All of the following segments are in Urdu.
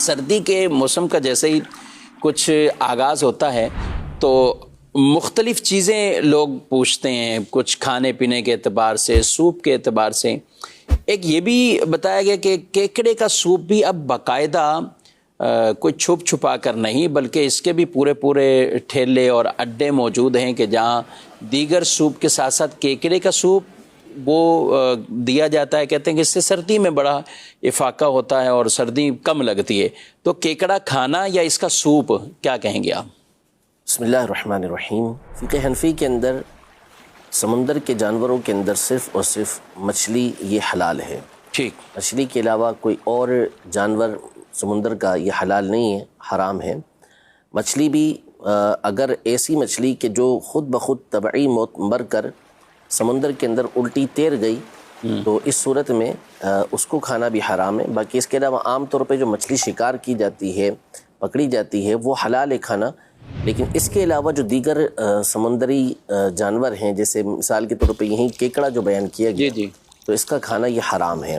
سردی کے موسم کا جیسے ہی کچھ آغاز ہوتا ہے تو مختلف چیزیں لوگ پوچھتے ہیں، کچھ کھانے پینے کے اعتبار سے، سوپ کے اعتبار سے۔ ایک یہ بھی بتایا گیا کہ کیکڑے کا سوپ بھی اب باقاعدہ کوئی چھپ چھپا کر نہیں، بلکہ اس کے بھی پورے ٹھیلے اور اڈے موجود ہیں کہ جہاں دیگر سوپ کے ساتھ ساتھ کیکڑے کا سوپ وہ دیا جاتا ہے۔ کہتے ہیں کہ اس سے سردی میں بڑا افاقہ ہوتا ہے اور سردی کم لگتی ہے۔ تو کیکڑا کھانا یا اس کا سوپ کیا کہیں گے آپ؟ بسم اللہ الرحمن الرحیم۔ فقہ حنفی کے اندر سمندر کے جانوروں کے اندر صرف اور صرف مچھلی یہ حلال ہے۔ ٹھیک۔ مچھلی کے علاوہ کوئی اور جانور سمندر کا یہ حلال نہیں ہے، حرام ہے۔ مچھلی بھی اگر ایسی مچھلی کہ جو خود بخود طبعی موت مر کر سمندر کے اندر الٹی تیر گئی تو اس صورت میں اس کو کھانا بھی حرام ہے۔ باقی اس کے علاوہ عام طور پہ جو مچھلی شکار کی جاتی ہے، پکڑی جاتی ہے، وہ حلال ہے کھانا۔ لیکن اس کے علاوہ جو دیگر سمندری جانور ہیں، جیسے مثال کے طور پہ یہیں کیکڑا جو بیان کیا گیا، تو اس کا کھانا یہ حرام ہے۔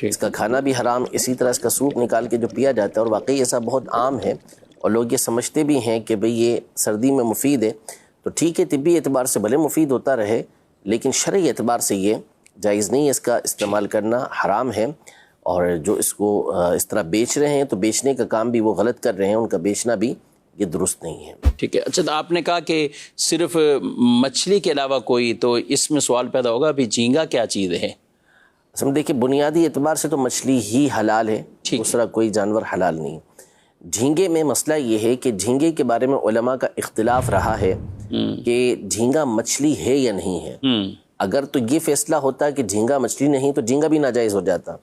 اس کا کھانا بھی حرام، اسی طرح اس کا سوپ نکال کے جو پیا جاتا ہے، اور واقعی ایسا بہت عام ہے اور لوگ یہ سمجھتے بھی ہیں کہ بھئی یہ سردی میں مفید ہے، تو ٹھیک ہے، طبی اعتبار سے بھلے مفید ہوتا رہے لیکن شرعی اعتبار سے یہ جائز نہیں ہے، اس کا استعمال کرنا حرام ہے۔ اور جو اس کو اس طرح بیچ رہے ہیں تو بیچنے کا کام بھی وہ غلط کر رہے ہیں، ان کا بیچنا بھی یہ درست نہیں ہے۔ ٹھیک ہے۔ اچھا، تو آپ نے کہا کہ صرف مچھلی کے علاوہ کوئی، تو اس میں سوال پیدا ہوگا بھی جھینگا کیا چیز ہے؟ ہم دیکھیں بنیادی اعتبار سے تو مچھلی ہی حلال ہے، دوسرا کوئی جانور حلال نہیں۔ جھینگے میں مسئلہ یہ ہے کہ جھینگے کے بارے میں علماء کا اختلاف رہا ہے کہ جھینگا مچھلی ہے یا نہیں ہے۔ اگر تو یہ فیصلہ ہوتا کہ جھینگا مچھلی نہیں تو جھینگا بھی ناجائز ہو جاتا،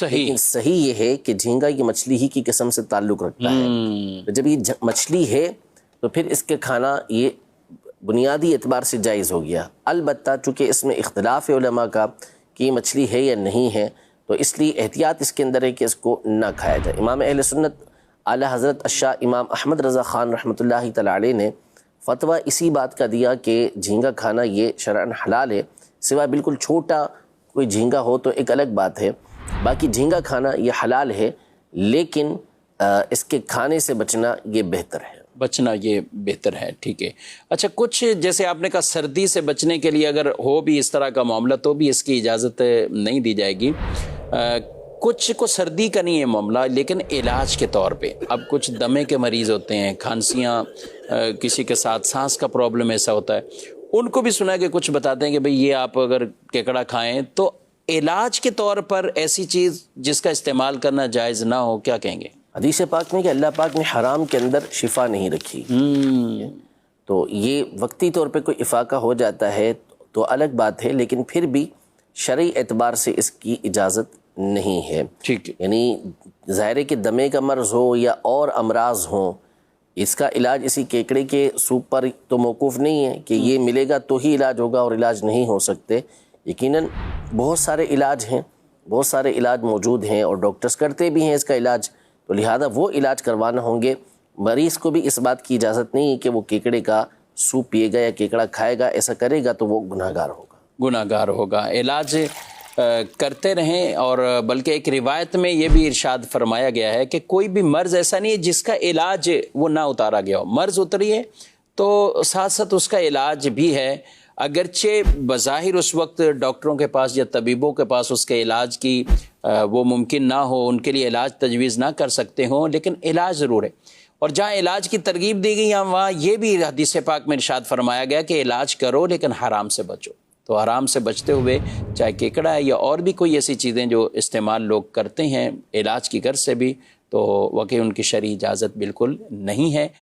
لیکن صحیح یہ ہے کہ جھینگا یہ مچھلی ہی کی قسم سے تعلق رکھتا ہے۔ تو جب یہ مچھلی ہے تو پھر اس کے کھانا یہ بنیادی اعتبار سے جائز ہو گیا۔ البتہ چونکہ اس میں اختلاف ہے علماء کا کہ یہ مچھلی ہے یا نہیں ہے، تو اس لیے احتیاط اس کے اندر ہے کہ اس کو نہ کھایا جائے۔ امام اہل سنت اعلیٰ حضرت الشاہ امام احمد رضا خان رحمۃ اللہ تعالی علیہ نے فتویٰ اسی بات کا دیا کہ جھینگا کھانا یہ شرعاً حلال ہے، سوائے بالکل چھوٹا کوئی جھینگا ہو تو ایک الگ بات ہے۔ باقی جھینگا کھانا یہ حلال ہے، لیکن اس کے کھانے سے بچنا یہ بہتر ہے۔ بچنا یہ بہتر ہے، ٹھیک ہے۔ اچھا، کچھ جیسے آپ نے کہا سردی سے بچنے کے لیے اگر ہو بھی اس طرح کا معاملہ تو بھی اس کی اجازت نہیں دی جائے گی۔ کچھ کو سردی کا نہیں ہے معاملہ، لیکن علاج کے طور پہ اب کچھ دمے کے مریض ہوتے ہیں، کھانسیاں، کسی کے ساتھ سانس کا پرابلم ایسا ہوتا ہے، ان کو بھی سنا ہے کہ کچھ بتاتے ہیں کہ بھئی یہ آپ اگر کیکڑا کھائیں تو علاج کے طور پر ایسی چیز جس کا استعمال کرنا جائز نہ ہو، کیا کہیں گے؟ حدیث پاک میں کہ اللہ پاک نے حرام کے اندر شفا نہیں رکھی، تو یہ وقتی طور پہ کوئی افاقہ ہو جاتا ہے تو الگ بات ہے، لیکن پھر بھی شرعی اعتبار سے اس کی اجازت نہیں ہے۔ ٹھیک ہے۔ یعنی ظاہر ہے کہ دمے کا مرض ہو یا اور امراض ہوں، اس کا علاج اسی کیکڑے کے سوپ پر تو موقوف نہیں ہے کہ یہ ملے گا تو ہی علاج ہوگا اور علاج نہیں ہو سکتے۔ یقیناً بہت سارے علاج ہیں، بہت سارے علاج موجود ہیں اور ڈاکٹرز کرتے بھی ہیں اس کا علاج، تو لہذا وہ علاج کروانا ہوں گے۔ مریض کو بھی اس بات کی اجازت نہیں ہے کہ وہ کیکڑے کا سوپ پیے گا یا کیکڑا کھائے گا، ایسا کرے گا تو وہ گناہگار ہوگا۔ گناہگار ہوگا۔ علاج کرتے رہیں، اور بلکہ ایک روایت میں یہ بھی ارشاد فرمایا گیا ہے کہ کوئی بھی مرض ایسا نہیں ہے جس کا علاج وہ نہ اتارا گیا ہو۔ مرض اتری ہے تو ساتھ ساتھ اس کا علاج بھی ہے، اگرچہ بظاہر اس وقت ڈاکٹروں کے پاس یا طبیبوں کے پاس اس کے علاج کی وہ ممکن نہ ہو، ان کے لیے علاج تجویز نہ کر سکتے ہوں، لیکن علاج ضرور ہے۔ اور جہاں علاج کی ترغیب دی گئی وہاں یہ بھی حدیث پاک میں ارشاد فرمایا گیا کہ علاج کرو لیکن حرام سے بچو۔ تو حرام سے بچتے ہوئے چاہے کیکڑا ہے یا اور بھی کوئی ایسی چیزیں جو استعمال لوگ کرتے ہیں علاج کی غرض سے بھی، تو واقعی ان کی شرعی اجازت بالکل نہیں ہے۔